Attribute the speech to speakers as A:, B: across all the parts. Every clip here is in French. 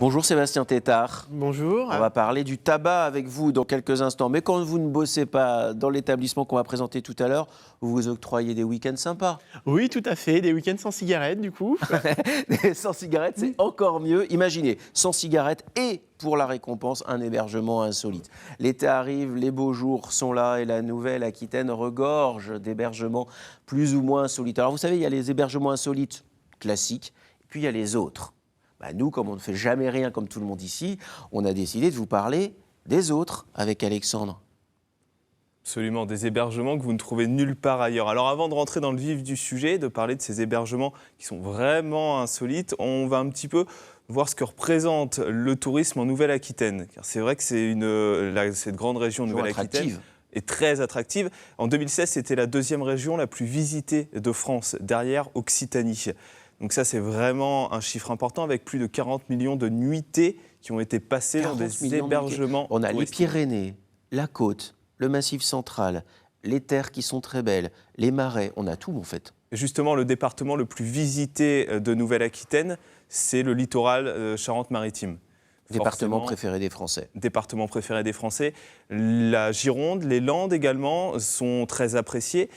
A: Bonjour Sébastien Tétart.
B: Bonjour.
A: On va parler du tabac avec vous dans quelques instants. Mais quand vous ne bossez pas dans l'établissement qu'on va présenter tout à l'heure, vous vous octroyez des week-ends sympas.
B: Oui, tout à fait. Des week-ends sans cigarette, du coup.
A: Sans cigarette, c'est encore mieux. Imaginez, sans cigarette et pour la récompense, un hébergement insolite. L'été arrive, les beaux jours sont là et la Nouvelle-Aquitaine regorge d'hébergements plus ou moins insolites. Alors vous savez, il y a les hébergements insolites classiques, puis il y a les autres. Nous, comme on ne fait jamais rien comme tout le monde ici, on a décidé de vous parler des autres avec Alexandre.
C: Absolument, des hébergements que vous ne trouvez nulle part ailleurs. Alors avant de rentrer dans le vif du sujet, de parler de ces hébergements qui sont vraiment insolites, on va un petit peu voir ce que représente le tourisme en Nouvelle-Aquitaine. Car c'est vrai que cette grande région Nouvelle-Aquitaine est très attractive. En 2016, c'était la deuxième région la plus visitée de France, derrière Occitanie. Donc ça, c'est vraiment un chiffre important, avec plus de 40 millions de nuitées qui ont été passées dans des hébergements.
A: On a les Pyrénées, la côte, le Massif central, les terres qui sont très belles, les marais, on a tout en fait.
C: Justement, le département le plus visité de Nouvelle-Aquitaine, c'est le littoral Charente-Maritime.
A: Département préféré des Français.
C: Département préféré des Français. La Gironde, les Landes également sont très appréciées.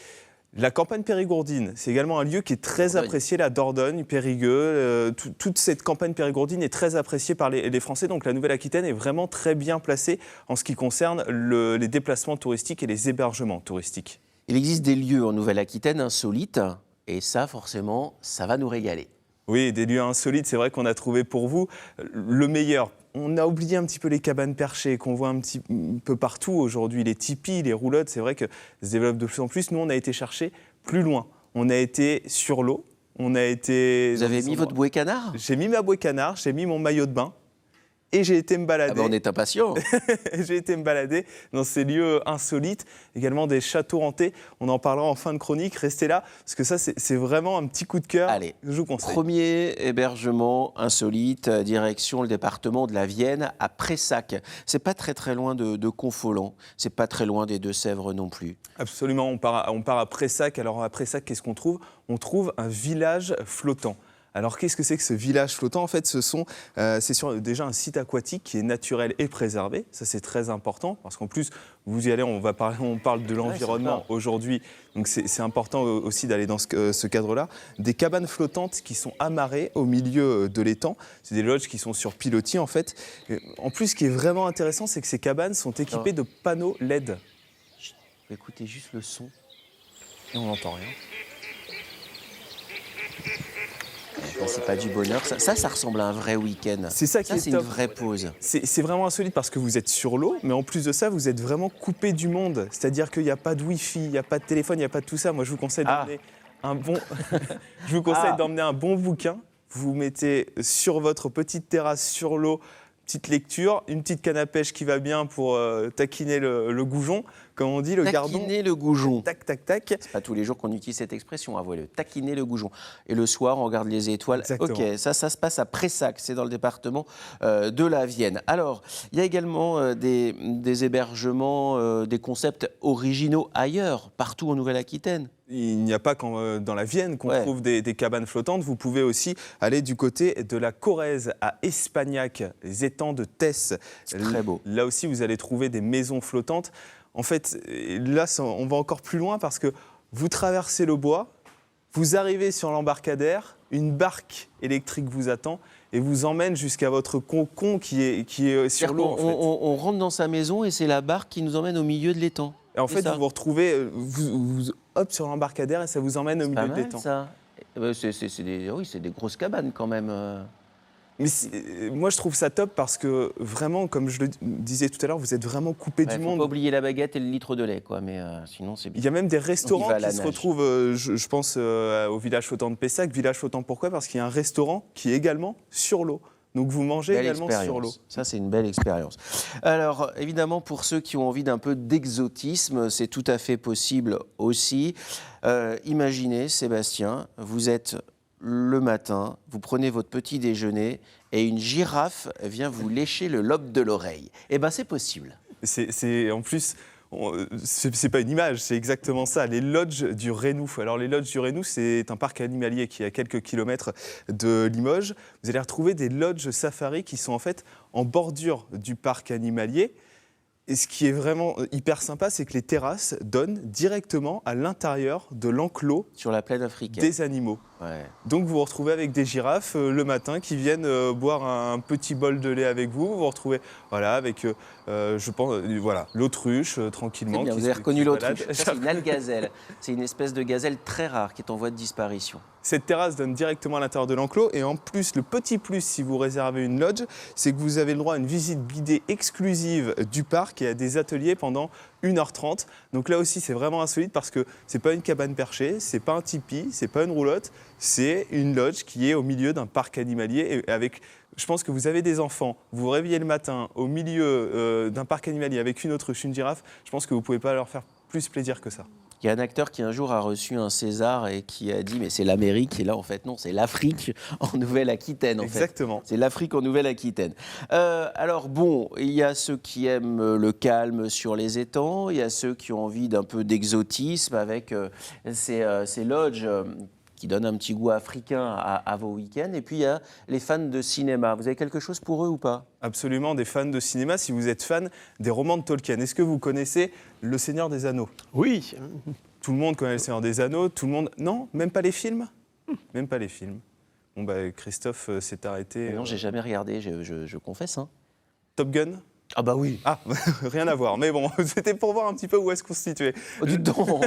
C: La campagne périgourdine, c'est également un lieu qui est très apprécié, la Dordogne, Périgueux. Toute cette campagne périgourdine est très appréciée par les Français. Donc la Nouvelle-Aquitaine est vraiment très bien placée en ce qui concerne les déplacements touristiques et les hébergements touristiques.
A: Il existe des lieux en Nouvelle-Aquitaine insolites et ça, forcément, ça va nous régaler.
C: Oui, des lieux insolites, c'est vrai qu'on a trouvé pour vous le meilleur. On a oublié un petit peu les cabanes perchées qu'on voit un petit peu partout aujourd'hui, les tipis, les roulottes, c'est vrai que ça se développe de plus en plus. Nous, on a été chercher plus loin. On a été sur l'eau, on a été...
A: Vous avez mis votre bouée canard ?
C: J'ai mis ma bouée canard, j'ai mis mon maillot de bain. Et j'ai été me balader.
A: On est impatients.
C: J'ai été me balader dans ces lieux insolites, également des châteaux hantés. On en parlera en fin de chronique. Restez là, parce que ça, c'est vraiment un petit coup de cœur.
A: Allez,
C: je vous conseille.
A: Premier hébergement insolite, direction le département de la Vienne, à Prayssac. C'est pas très loin de Confolens. C'est pas très loin des Deux-Sèvres non plus.
C: Absolument, on part à Prayssac. Alors à Prayssac, qu'est-ce qu'on trouve ? On trouve un village flottant. Alors, qu'est-ce que c'est que ce village flottant ? En fait, c'est déjà un site aquatique qui est naturel et préservé. Ça, c'est très important parce qu'en plus, vous y allez, on parle de l'environnement aujourd'hui. Donc, c'est important aussi d'aller dans ce cadre-là. Des cabanes flottantes qui sont amarrées au milieu de l'étang. C'est des lodges qui sont sur pilotis, en fait. En plus, ce qui est vraiment intéressant, c'est que ces cabanes sont équipées de panneaux LED.
A: Écoutez juste le son et on n'entend rien. C'est pas du bonheur. Ça ressemble à un vrai week-end.
C: C'est ça qui est
A: c'est
C: top.
A: Une vraie pause.
C: C'est vraiment insolite parce que vous êtes sur l'eau, mais en plus de ça, vous êtes vraiment coupé du monde. C'est-à-dire qu'il n'y a pas de Wi-Fi, il n'y a pas de téléphone, il n'y a pas de tout ça. Moi, je vous conseille d'emmener d'emmener un bon bouquin. Vous vous mettez sur votre petite terrasse sur l'eau, petite lecture, une petite canne à pêche qui va bien pour taquiner le goujon, comme on dit, le gardon.
A: Taquiner le goujon.
C: Tac, tac, tac.
A: C'est pas tous les jours qu'on utilise cette expression, avouez-le. Taquiner le goujon. Et le soir, on regarde les étoiles.
C: Exactement.
A: Ok, ça se passe à Prayssac, c'est dans le département de la Vienne. Alors, il y a également des hébergements, des concepts originaux ailleurs, partout en Nouvelle-Aquitaine.
C: Il n'y a pas que dans la Vienne qu'on trouve des cabanes flottantes. Vous pouvez aussi aller du côté de la Corrèze, à Espagnac, les étangs de Tesse.
A: C'est très beau.
C: Là aussi, vous allez trouver des maisons flottantes. En fait, là, on va encore plus loin parce que vous traversez le bois, vous arrivez sur l'embarcadère, une barque électrique vous attend et vous emmène jusqu'à votre cocon qui est sur l'eau. En fait.
A: On rentre dans sa maison et c'est la barque qui nous emmène au milieu de l'étang.
C: Et en fait, vous vous retrouvez hop, sur l'embarcadère et ça vous emmène au milieu de l'étang.
A: C'est des grosses cabanes quand même.
C: Mais moi, je trouve ça top parce que vraiment, comme je le disais tout à l'heure, vous êtes vraiment coupé du monde.
A: Faut pas oublier la baguette et le litre de lait, quoi. Mais sinon, c'est bien.
C: Il y a même des restaurants qui se retrouvent, je pense, au village flottant de Prayssac. Village flottant, pourquoi ? Parce qu'il y a un restaurant qui est également sur l'eau. Donc vous mangez également sur l'eau.
A: Ça, c'est une belle expérience. Alors, évidemment, pour ceux qui ont envie d'un peu d'exotisme, c'est tout à fait possible aussi. Imaginez, Sébastien, vous êtes le matin, vous prenez votre petit déjeuner et une girafe vient vous lécher le lobe de l'oreille. Eh bien, c'est possible.
C: En plus, c'est pas une image, c'est exactement ça, les lodges du Reynou. Alors les lodges du Reynou, c'est un parc animalier qui est à quelques kilomètres de Limoges. Vous allez retrouver des lodges safari qui sont en fait en bordure du parc animalier. Et ce qui est vraiment hyper sympa, c'est que les terrasses donnent directement à l'intérieur de l'enclos
A: Sur la plaine africaine.
C: des animaux.
A: Ouais.
C: Donc vous vous retrouvez avec des girafes le matin qui viennent boire un petit bol de lait avec vous. Vous vous retrouvez avec, je pense, voilà, l'autruche tranquillement.
A: C'est bien,
C: qui
A: vous avez
C: se-
A: reconnu
C: qui se
A: l'autruche.
C: balade.
A: Ça, c'est une algazelle. C'est une espèce de gazelle très rare qui est en voie de disparition.
C: Cette terrasse donne directement à l'intérieur de l'enclos et en plus, le petit plus si vous réservez une lodge, c'est que vous avez le droit à une visite guidée exclusive du parc et à des ateliers pendant 1h30. Donc là aussi, c'est vraiment insolite parce que c'est pas une cabane perchée, c'est pas un tipi, c'est pas une roulotte, c'est une lodge qui est au milieu d'un parc animalier et avec. Je pense que vous avez des enfants, vous vous réveillez le matin au milieu d'un parc animalier avec une autruche, une girafe, je pense que vous pouvez pas leur faire plus plaisir que ça.
A: Il y a un acteur qui un jour a reçu un César et qui a dit mais c'est l'Amérique et là en fait non, c'est l'Afrique en Nouvelle-Aquitaine en fait.
C: Exactement.
A: C'est l'Afrique en Nouvelle-Aquitaine. Alors bon, il y a ceux qui aiment le calme sur les étangs, il y a ceux qui ont envie d'un peu d'exotisme avec ces lodges qui donnent un petit goût africain à vos week-ends. Et puis il y a les fans de cinéma. Vous avez quelque chose pour eux ou pas?
C: Absolument, des fans de cinéma, si vous êtes fan des romans de Tolkien. Est-ce que vous connaissez Le Seigneur des Anneaux?
B: Oui.
C: Tout le monde connaît Le Seigneur des Anneaux, tout le monde... Non, même pas les films? Même pas les films. Bon, bah, Christophe s'est arrêté...
A: Non, j'ai jamais regardé, je confesse. Hein.
C: Top Gun?
A: Ah bah oui.
C: Ah, rien à voir. Mais bon, c'était pour voir un petit peu où est-ce qu'on se situait.
A: Oh, dis donc.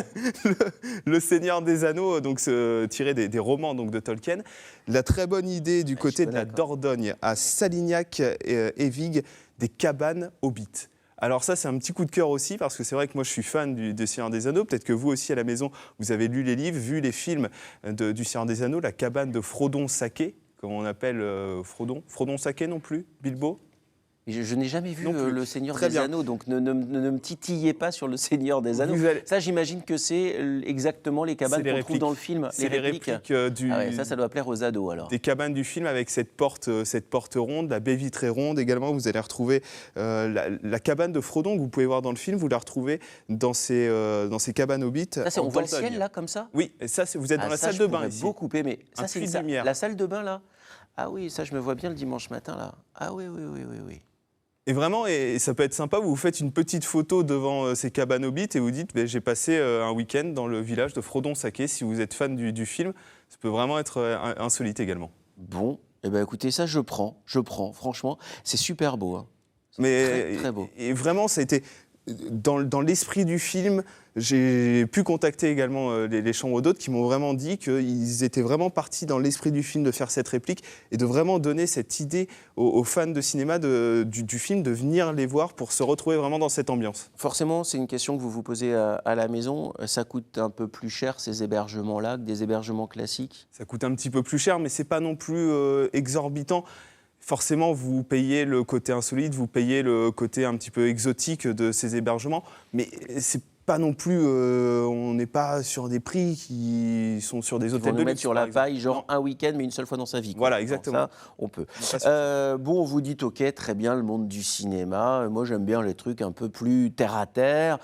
C: Le Seigneur des Anneaux, donc tiré des romans donc, de Tolkien. La très bonne idée du côté de la Dordogne, à Salignac et Vigues, des cabanes hobbits. Alors ça, c'est un petit coup de cœur aussi, parce que c'est vrai que moi, je suis fan du Seigneur des Anneaux. Peut-être que vous aussi, à la maison, vous avez lu les livres, vu les films du Seigneur des Anneaux, la cabane de Frodon Saké, comme on appelle Frodon. Frodon Saké non plus, Bilbo?
A: Je n'ai jamais vu
C: Non plus.
A: le Seigneur
C: Très
A: des
C: bien.
A: Anneaux, donc ne me titillez pas sur le Seigneur des Anneaux.
C: Vous allez-
A: Ça, j'imagine que c'est exactement les cabanes
C: C'est les
A: qu'on trouve
C: répliques.
A: dans le film.
C: C'est les répliques du...
A: Ah ouais, ça doit plaire aux ados alors.
C: Des cabanes du film avec cette porte ronde, la baie vitrée ronde également. Vous allez retrouver la cabane de Frodon que vous pouvez voir dans le film. Vous la retrouvez dans ces cabanes hobbits.
A: Ça, on
C: en
A: voit le
C: Dordogne.
A: ciel là, comme ça?
C: Oui, et ça, vous êtes dans la
A: ça,
C: salle
A: je
C: de bain
A: pourrais
C: ici.
A: beaucoup aimer.
C: Un
A: Ça, c'est
C: puits de lumière.
A: la salle de bain là? Ah oui, ça, je me vois bien le dimanche matin là. Ah oui, oui, oui, oui, oui.
C: Et vraiment, et ça peut être sympa, vous vous faites une petite photo devant ces cabanes hobbits et vous dites j'ai passé un week-end dans le village de Frodon-Saké. Si vous êtes fan du film, ça peut vraiment être insolite également.
A: Bon, eh ben écoutez, ça, je prends. Franchement, c'est super beau. Hein. C'est
C: Mais
A: très, très beau.
C: Et vraiment, ça a été dans l'esprit du film. J'ai pu contacter également les chambres d'hôtes qui m'ont vraiment dit qu'ils étaient vraiment partis dans l'esprit du film de faire cette réplique et de vraiment donner cette idée aux fans de cinéma du film de venir les voir pour se retrouver vraiment dans cette ambiance.
A: Forcément, c'est une question que vous vous posez à la maison. Ça coûte un peu plus cher ces hébergements-là que des hébergements classiques?
C: Ça coûte un petit peu plus cher, mais c'est pas non plus exorbitant. Forcément, vous payez le côté insolite, vous payez le côté un petit peu exotique de ces hébergements, mais c'est pas non plus, on n'est pas sur des prix qui sont sur des
A: Ils vont
C: hôtels
A: nous
C: de
A: mettre
C: luxe,
A: sur
C: par
A: la
C: exemple.
A: paille, genre
C: Non.
A: un week-end, mais une seule fois dans sa vie. Quoi.
C: Voilà,
A: Bon,
C: exactement.
A: Ça, on peut.
C: Pas sûr.
A: Bon, vous dites, ok, très bien, le monde du cinéma. Moi, j'aime bien les trucs un peu plus terre-à-terre.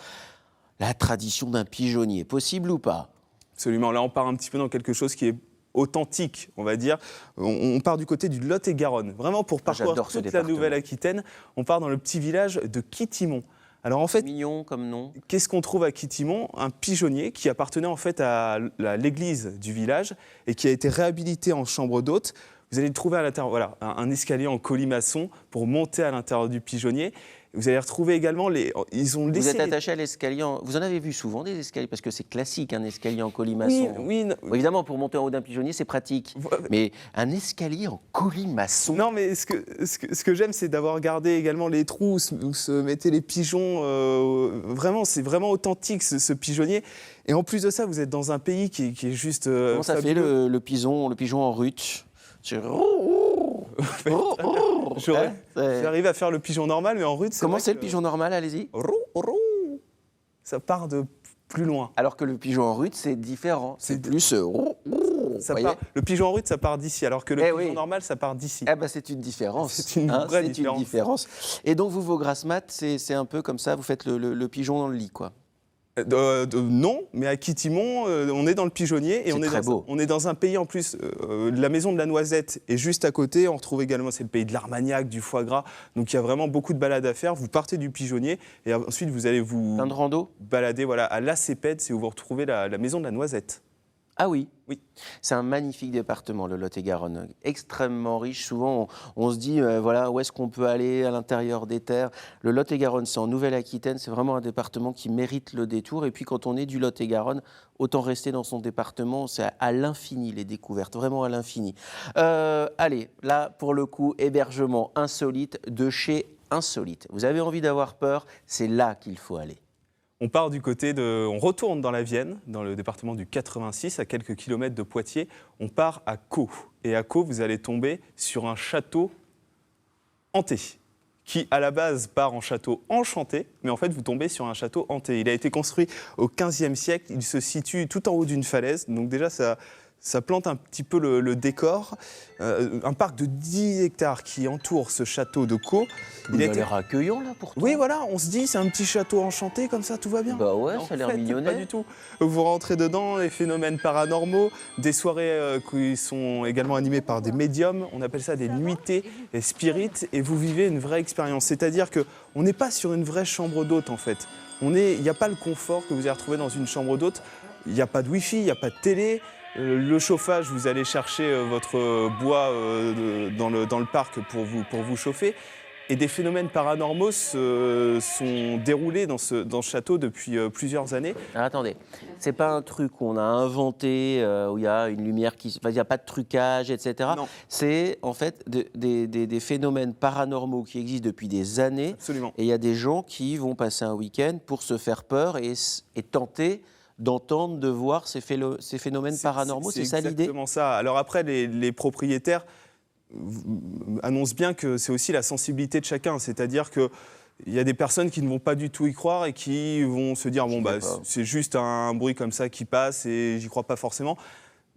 A: La tradition d'un pigeonnier, possible ou pas?
C: Absolument. Là, on part un petit peu dans quelque chose qui est authentique, on va dire. On part du côté du Lot-et-Garonne. Vraiment, pour parcourir
A: j'adore ce
C: toute la
A: département.
C: Nouvelle-Aquitaine, on part dans le petit village de Quittimont. Alors en fait,
A: Mignon comme nom.
C: qu'est-ce qu'on trouve à Quittimont? Un pigeonnier qui appartenait en fait à l'église du village et qui a été réhabilité en chambre d'hôte. Vous allez trouver à l'intérieur un escalier en colimaçon pour monter à l'intérieur du pigeonnier. Vous allez retrouver également ils ont
A: Vous
C: laissé
A: êtes attaché à l'escalier. Vous en avez vu souvent des escaliers? Parce que c'est classique, un escalier en colimaçon.
C: Oui,
A: Bon, évidemment, pour monter en haut d'un pigeonnier, c'est pratique. Mais un escalier en colimaçon.
C: Non, mais ce que j'aime, c'est d'avoir gardé également les trous où se mettaient les pigeons. Vraiment, c'est vraiment authentique ce pigeonnier. Et en plus de ça, vous êtes dans un pays qui est juste.
A: Comment ça fait
C: fabuleux.
A: le pigeon en rut?
C: J'arrive à faire le pigeon normal, mais en rude, c'est
A: Comment
C: vrai
A: c'est
C: que-
A: le pigeon normal? Allez-y.
C: Ça part de plus loin.
A: Alors que le pigeon en rut, c'est différent. C'est plus.
C: Ça
A: voyez.
C: le pigeon en route, ça part d'ici, alors que le pigeon normal, ça part d'ici.
A: Eh ben, c'est une différence.
C: C'est une vraie différence.
A: Et donc, vous, vos grasses mat, c'est un peu comme ça, vous faites le pigeon dans le lit, quoi.
C: Non, mais à Kittimont, on est dans le pigeonnier et on est dans un pays en plus. La maison de la noisette est juste à côté. On retrouve également, c'est le pays de l'Armagnac, du foie gras. Donc il y a vraiment beaucoup de balades à faire. Vous partez du pigeonnier et ensuite vous allez vous
A: Plein de rando
C: balader voilà, à La Cépède, c'est où vous retrouvez la maison de la noisette.
A: Ah oui.
C: Oui.
A: C'est un magnifique département, le Lot-et-Garonne, extrêmement riche. Souvent, on se dit, voilà, où est-ce qu'on peut aller à l'intérieur des terres. Le Lot-et-Garonne, c'est en Nouvelle-Aquitaine, c'est vraiment un département qui mérite le détour. Et puis, quand on est du Lot-et-Garonne, autant rester dans son département, c'est à l'infini les découvertes, vraiment à l'infini. Allez, là, pour le coup, hébergement insolite de chez Insolite. Vous avez envie d'avoir peur, c'est là qu'il faut aller.
C: On part du côté on retourne dans la Vienne, dans le département du 86, à quelques kilomètres de Poitiers. On part à Caux. Et à Caux, vous allez tomber sur un château hanté, qui à la base part en château enchanté, mais en fait vous tombez sur un château hanté. Il a été construit au XVe siècle, il se situe tout en haut d'une falaise, donc déjà ça plante un petit peu le décor. Un parc de 10 hectares qui entoure ce château de Caux.
A: Il a l'air accueillant là pour toi.
C: Oui, voilà, on se dit c'est un petit château enchanté, comme ça tout va bien.
A: Bah ouais, ça a l'air mignonnet.
C: Pas du tout. Vous rentrez dedans, les phénomènes paranormaux, des soirées qui sont également animées par des médiums, on appelle ça des nuitées et spirites, et vous vivez une vraie expérience. C'est-à-dire qu'on n'est pas sur une vraie chambre d'hôte en fait. Il n'y a pas le confort que vous allez retrouver dans une chambre d'hôte. Il n'y a pas de wifi, il n'y a pas de télé. Le chauffage, vous allez chercher votre bois dans le parc pour vous chauffer. Et des phénomènes paranormaux sont déroulés dans ce château depuis plusieurs années.
A: Alors, attendez, c'est pas un truc qu'on a inventé, où il y a une lumière qui... Enfin, il n'y a pas de trucage, etc.
C: Non.
A: C'est en fait des phénomènes paranormaux qui existent depuis des années.
C: Absolument.
A: Et il y a des gens qui vont passer un week-end pour se faire peur et tenter d'entendre, de voir ces phénomènes paranormaux. C'est ça l'idée ?
C: C'est exactement ça. Alors après, les propriétaires annonce bien que c'est aussi la sensibilité de chacun. C'est-à-dire qu'il y a des personnes qui ne vont pas du tout y croire et qui vont se dire c'est juste un bruit comme ça qui passe et j'y crois pas forcément.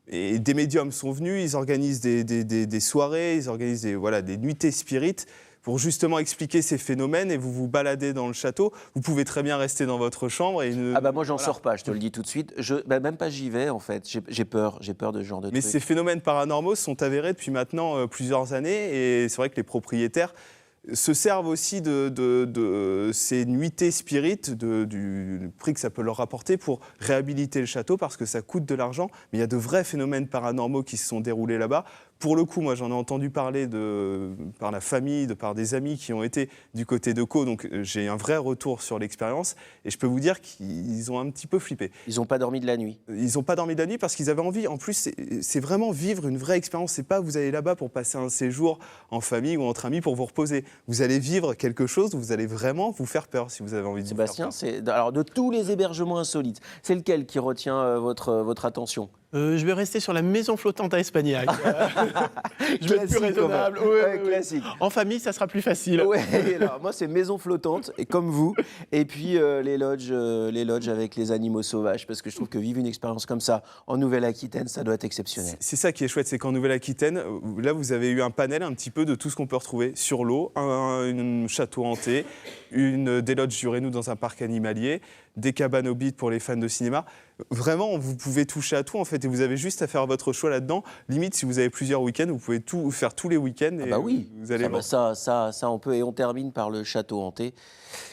C: Et des médiums sont venus, ils organisent des soirées, ils organisent des nuitées spirites pour justement expliquer ces phénomènes et vous vous baladez dans le château. Vous pouvez très bien rester dans votre chambre.
A: Moi, j'en sors pas, je te le dis tout de suite. Même pas j'y vais, en fait. J'ai peur de ce genre de trucs.
C: Mais ces phénomènes paranormaux sont avérés depuis maintenant plusieurs années et c'est vrai que les propriétaires se servent aussi de ces nuitées spirites, du prix que ça peut leur rapporter pour réhabiliter le château parce que ça coûte de l'argent. Mais il y a de vrais phénomènes paranormaux qui se sont déroulés là-bas. Pour le coup, moi, j'en ai entendu parler par la famille, par des amis qui ont été du côté de Caux. Donc, j'ai un vrai retour sur l'expérience. Et je peux vous dire qu'ils ont un petit peu flippé.
A: Ils n'ont pas dormi de la nuit.
C: Ils n'ont pas dormi de la nuit parce qu'ils avaient envie. En plus, c'est vraiment vivre une vraie expérience. C'est pas vous allez là-bas pour passer un séjour en famille ou entre amis pour vous reposer. Vous allez vivre quelque chose, vous allez vraiment vous faire peur si vous avez envie de
A: Sébastien, alors de tous les hébergements insolites, c'est lequel qui retient votre attention ?
B: Je vais rester sur la maison flottante à Espagnac. Je vais être plus raisonnable.
A: Classique.
B: En famille, ça sera plus facile.
A: Ouais, alors moi, c'est maison flottante, et comme vous. Et puis les lodges avec les animaux sauvages, parce que je trouve que vivre une expérience comme ça en Nouvelle-Aquitaine, ça doit être exceptionnel.
C: C'est ça qui est chouette, c'est qu'en Nouvelle-Aquitaine, là, vous avez eu un panel un petit peu de tout ce qu'on peut retrouver sur l'eau, un château hanté, des lodges du Reynou dans un parc animalier, des cabanes Hobbit pour les fans de cinéma. Vraiment, vous pouvez toucher à tout en fait et vous avez juste à faire votre choix là-dedans. Limite, si vous avez plusieurs week-ends, vous pouvez tout faire tous les week-ends.
A: Ah bah oui,
C: vous allez
A: ça on peut. Et on termine par le château hanté,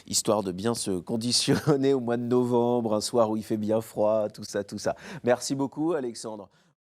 A: histoire de bien se conditionner au mois de novembre, un soir où il fait bien froid, tout ça. Merci beaucoup, Alexandre.